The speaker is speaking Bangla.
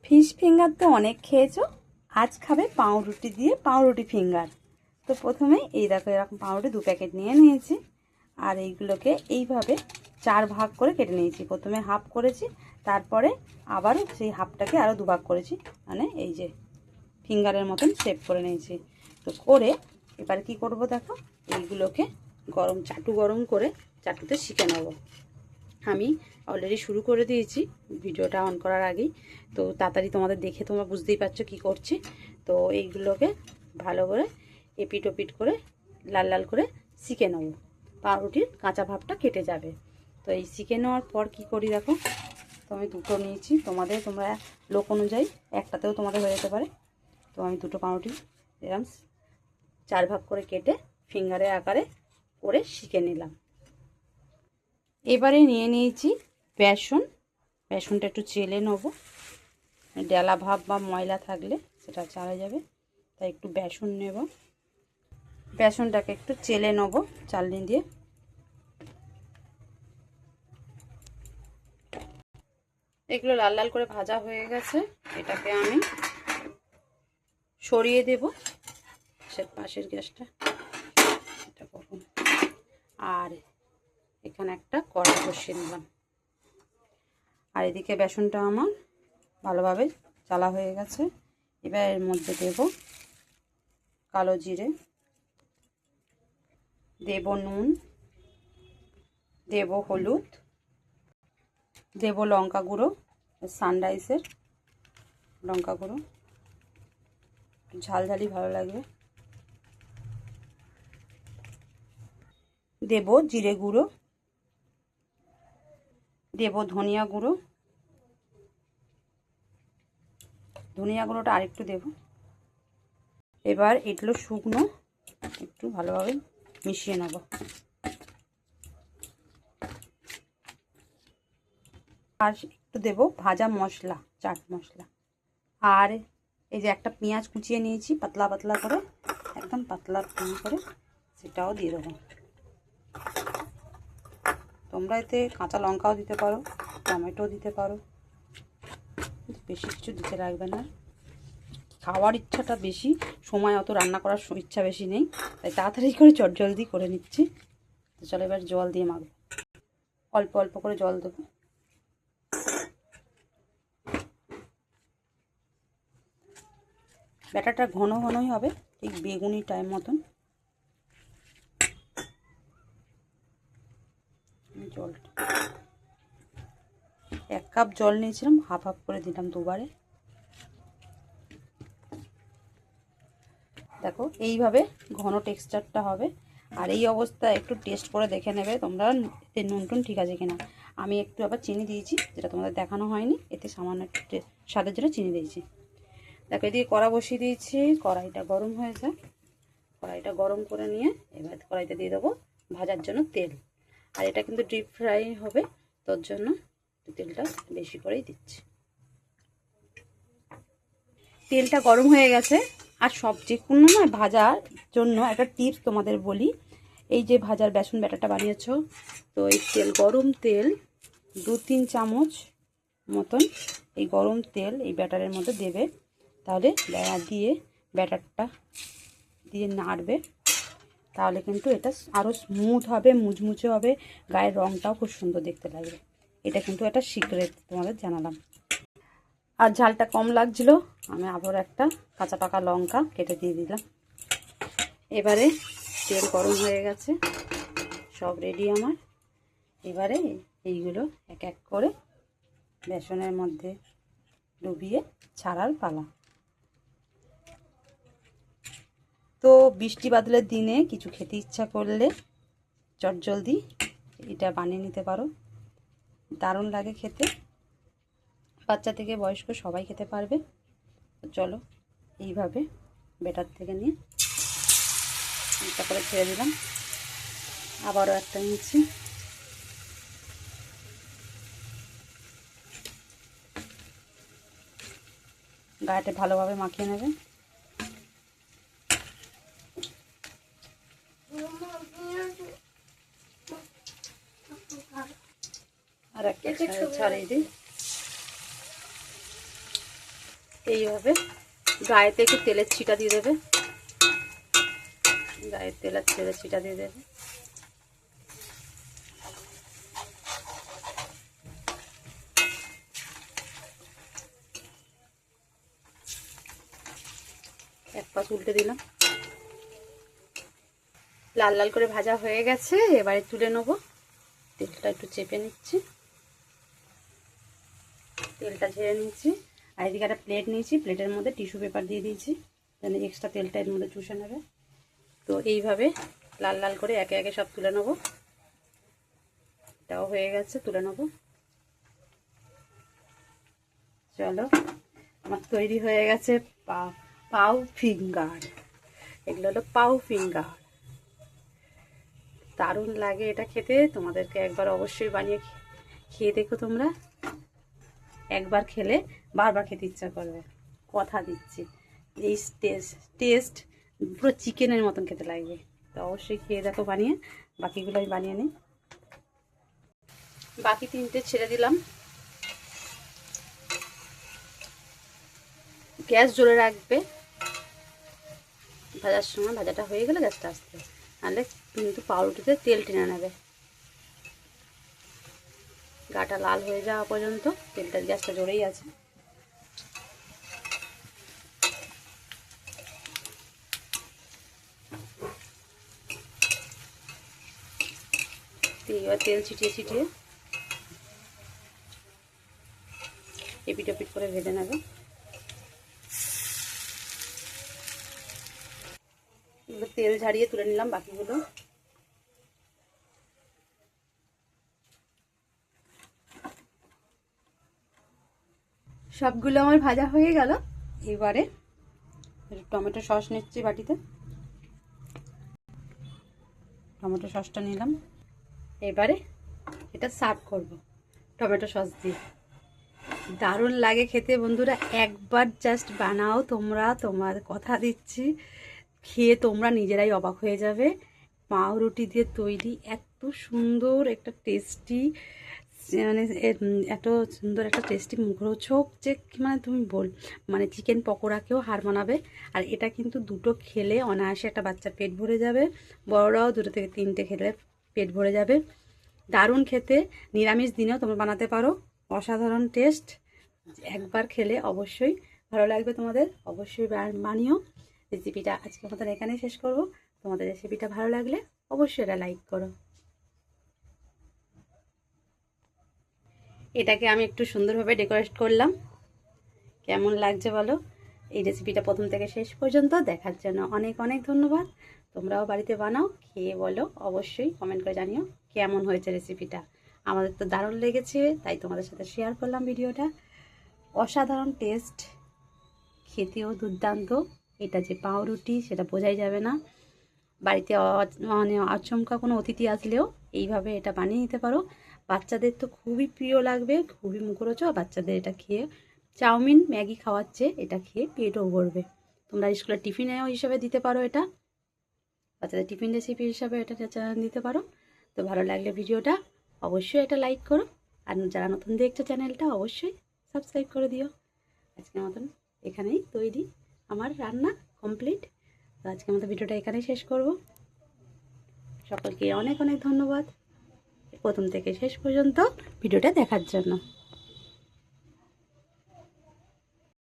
ফিশ ফিঙ্গার তো অনেক খেয়েছো, আজ খাবে পাউরুটি দিয়ে পাউরুটি ফিঙ্গার। তো প্রথমে এই দেখো এরকম পাউরুটি 2 প্যাকেট নিয়ে নিয়েছি, আর এইগুলোকে এইভাবে 4 ভাগ করে কেটে নিয়েছি। প্রথমে হাফ করেছি, তারপরে আবারও সেই হাফটাকে আরও 2 ভাগ করেছি, মানে এই যে ফিঙ্গারের মতন শেপ করে নিয়েছি। তো করে এবার কি করব দেখো, এইগুলোকে চাটু গরম করে চাটুতে শিখে নেব। আমি অলরেডি শুরু করে দিয়েছি ভিডিওটা অন করার আগেই, তো তাড়াতাড়ি তোমাদের দেখে তোমরা বুঝতেই পারছো কি করছি। তো এইগুলোকে ভালো করে এপিট ওপিট করে লাল লাল করে শিখে নেব, পাউরুটির কাঁচা ভাবটা কেটে যাবে। তো এই শিখে নেওয়ার পর কি করি দেখো, তো আমি দুটো নিয়েছি, তোমরা লোক অনুযায়ী একটাতেও তোমাদের হয়ে যেতে পারে। তো আমি দুটো পাউরুটি এরকম 4 ভাগ করে কেটে ফিঙ্গারের আকারে করে শিখে নিলাম। এবারে নিয়ে নিয়েছি বেসনটা একটু চেলে নেব, ডেলা ভাব বা ময়লা থাকলে সেটা চালা যাবে, তাই একটু বেসন নেব। বেসনটাকে একটু চেলে নেব চালনি দিয়ে। এগুলো লাল লাল করে ভাজা হয়ে গেছে, এটাকে আমি সরিয়ে দেব সে পাশের গ্যাসটা, এটা কখন। আর এখানে একটা কড়া বসিয়ে নিলাম, আর এদিকে বেসনটা আমার ভালোভাবে চালা হয়ে গেছে। এবার এর মধ্যে দেব কালো জিরে, দেব নুন, দেব হলুদ, দেব লঙ্কা গুঁড়ো, সানরাইসের লঙ্কা গুঁড়ো, ঝালঝালি ভালো লাগবে। দেব জিরে গুঁড়ো, দেব ধনিয়া গুঁড়ো, ধনিয়া গুঁড়োটা আরেকটু দেব। এবার এগুলো শুকনো একটু ভালোভাবে মিশিয়ে নেব। আর একটু দেব ভাজা মশলা, চাট মশলা। আর এই যে একটা পেঁয়াজ কুচিয়ে নিয়েছি পাতলা পাতলা করে, একদম পাতলা করে, সেটাও দিয়ে দেবো। তোমরা এতে কাঁচা লঙ্কাও দিতে পারো, টমেটো দিতে পারো, বেশি কিছু দিতে লাগবে না। খাওয়ার ইচ্ছাটা বেশি, সময় অত রান্না করার ইচ্ছা বেশি নেই, তাই তাড়াতাড়ি করে চটজলদি করে নিচ্ছি। তো চলো এবার জল দিয়ে মাখবো, অল্প অল্প করে জল দেবো। ব্যাটারটা ঘন ঘনই হবে, ঠিক বেগুনি টাইম মতন। জলটা 1 কাপ জল নিয়েছিলাম, হাফ হাফ করে দিলাম দুবারে। দেখো এইভাবে ঘন টেক্সচারটা হবে। আর এই অবস্থায় একটু টেস্ট করে দেখে নেবে তোমরা এতে নুন টুন ঠিক আছে কিনা। আমি একটু আবার চিনি দিয়েছি, যেটা তোমাদের দেখানো হয়নি, এতে সামান্য একটু স্বাদের জন্য চিনি দিয়েছি। দেখো এদিকে কড়া বসিয়ে দিয়েছি, কড়াইটা গরম হয়ে যায়। কড়াইটা গরম করে নিয়ে এবার কড়াইতে দিয়ে দেবো ভাজার জন্য তেল। আর এটা কিন্তু ডিপ ফ্রাই হবে, তোর জন্য তেলটা বেশি করেই দিচ্ছি। তেলটা গরম হয়ে গেছে। আর যে কোনো না ভাজার জন্য একটা টিপস তোমাদের বলি, এই যে ভাজার বেসন ব্যাটারটা বানিয়েছো, তো এই গরম তেল 2-3 চামচ মতন এই গরম তেল এই ব্যাটারের মধ্যে দেবে। তাহলে দিয়ে ব্যাটারটা দিয়ে নাড়বে, তাহলে কিন্তু এটা আরও স্মুথ হবে, মুচমুচে হবে, গায়ের রঙটাও খুব সুন্দর দেখতে লাগবে। এটা কিন্তু একটা সিক্রেট তোমাদের জানালাম। আর ঝালটা কম লাগছিল, আমি আবার একটা কাঁচা পাকা লঙ্কা কেটে দিয়ে দিলাম। এবারে তেল গরম হয়ে গেছে, সব রেডি আমার। এবারে এইগুলো এক এক করে বেসনের মধ্যে ডুবিয়ে ছাড়ার পালা। তো বৃষ্টি বাদলের দিনে কিছু খেতে ইচ্ছা করলে চটজলদি এটা বানিয়ে নিতে পারো, দারুণ লাগে খেতে, বাচ্চা থেকে বয়স্ক সবাই খেতে পারবে। তো চলো এইভাবে ব্যাটার থেকে নিয়ে একটা করে ছেড়ে দিলাম, আবারও একটা নিচ্ছি। গায়েতে ভালোভাবে মাখিয়ে নেবে। আর একটা ছাড়িয়ে দিই। এইভাবে গায়েতে একটু তেলের ছিটা দিয়ে দেবে, গায়ে তেলের ছিটা দিয়ে দেবে। এক পাশ উল্টে দিলাম। লাল লাল করে ভাজা হয়ে গেছে, এবারে তুলে নেবো। তেলটা একটু চেপে নিচ্ছি, তেলটা ঝেড়ে নিচ্ছি। আর এদিকে একটা প্লেট নিয়েছি, প্লেটের মধ্যে টিস্যু পেপার দিয়ে দিয়েছি যেন এক্সট্রা তেলটা এর মধ্যে চুষে নেবে। তো এইভাবে লাল লাল করে একে একে সব তুলে নেবো। এটাও হয়ে গেছে, তুলে নেবো। চলো, আমার তৈরি হয়ে গেছে পাউ ফিঙ্গার। এগুলো হলো পাউ ফিঙ্গার। দারুণ লাগে এটা খেতে, তোমাদেরকে একবার অবশ্যই বানিয়ে খেয়ে দেখো। তোমরা একবার খেলে বারবার খেতে ইচ্ছা করবে, কথা দিচ্ছি। এই টেস্ট পুরো চিকেনের মতন খেতে লাগবে। তো অবশ্যই খেয়ে দেখো বানিয়ে। বাকিগুলো আমি বানিয়ে নিই। বাকি 3টে ছেড়ে দিলাম। গ্যাস জ্বলে রাখবে ভাজার সময়। ভাজাটা হয়ে গেলে গ্যাসটা আসতে, নাহলে কিন্তু পাউরুটিতে তেল টেনে নেবে। গাটা লাল হয়ে যাওয়া পর্যন্ত তেলটা, গ্যাসটা জ্বলেই আছে। এবার তেল ছিটিয়ে ছিটিয়ে এপিট ওপিট করে ভেজে নেবে। এগুলো তেল ঝাড়িয়ে তুলে নিলাম বাকিগুলো। সবগুলো আমার ভাজা হয়ে গেল। এবারে টমেটো সস নিচ্ছি বাটিতে। টমেটো সসটা নিলাম। এবারে এটা সার্ভ করব টমেটো সস দিয়ে। দারুণ লাগে খেতে বন্ধুরা, একবার জাস্ট বানাও তোমরা, তোমার কথা দিচ্ছি, খেয়ে তোমরা নিজেরাই অবাক হয়ে যাবে। পাউরুটি দিয়ে তৈরি এত সুন্দর একটা টেস্টি, মানে এত সুন্দর একটা টেস্টি মুখরোচক যে মানে তুমি মানে চিকেন পকোড়াকেও হার মানাবে। আর এটা কিন্তু দুটো খেলে অনায়াসে একটা বাচ্চার পেট ভরে যাবে, বড়রাও 2 থেকে 3টে খেলে পেট ভরে যাবে। দারুণ খেতে, নিরামিষ দিনেও তোমরা বানাতে পারো, অসাধারণ টেস্ট। একবার খেলে অবশ্যই ভালো লাগবে তোমাদের, অবশ্যই বানিও। রেসিপিটা আজকের মতন এখানেই শেষ করব। তোমাদের রেসিপিটা ভালো লাগলে অবশ্যই এটা লাইক করো। এটাকে আমি একটু সুন্দরভাবে ডেকোরেট করলাম, কেমন লাগছে বলো। এই রেসিপিটা প্রথম থেকে শেষ পর্যন্ত দেখার জন্য অনেক অনেক ধন্যবাদ। তোমরাও বাড়িতে বানাও, খেয়ে বলো, অবশ্যই কমেন্ট করে জানিও কেমন হয়েছে রেসিপিটা। আমাদের তো দারুণ লেগেছে, তাই তোমাদের সাথে শেয়ার করলাম ভিডিওটা। অসাধারণ টেস্ট, খেতেও দুর্দান্ত। এটা যে পাউরুটি সেটা বোঝাই যাবে না। বাড়িতে মানে আচমকা কোনো অতিথি আসলেও এইভাবে এটা বানিয়ে নিতে পারো। বাচ্চাদের তো খুবই প্রিয় লাগবে, খুবই মুখরোচক। বাচ্চাদের এটা খেয়ে চাউমিন ম্যাগি খাওয়াচ্ছে, এটা খেয়ে পেটও ভরবে। তোমরা স্কুলের টিফিনেও হিসেবে দিতে পারো, এটা বাচ্চাদের টিফিন রেসিপি হিসাবে এটা দিতে পারো। তো ভালো লাগলে ভিডিওটা অবশ্যই এটা লাইক করো, আর যারা নতুন দেখছো চ্যানেলটা অবশ্যই সাবস্ক্রাইব করে দিও। আজকের মতন এখানেই তৈরি আমার রান্না কমপ্লিট। তো আজকের মতো ভিডিওটা এখানেই শেষ করব। সকলকে অনেক অনেক ধন্যবাদ প্রথম থেকে শেষ পর্যন্ত ভিডিওটা দেখার জন্য।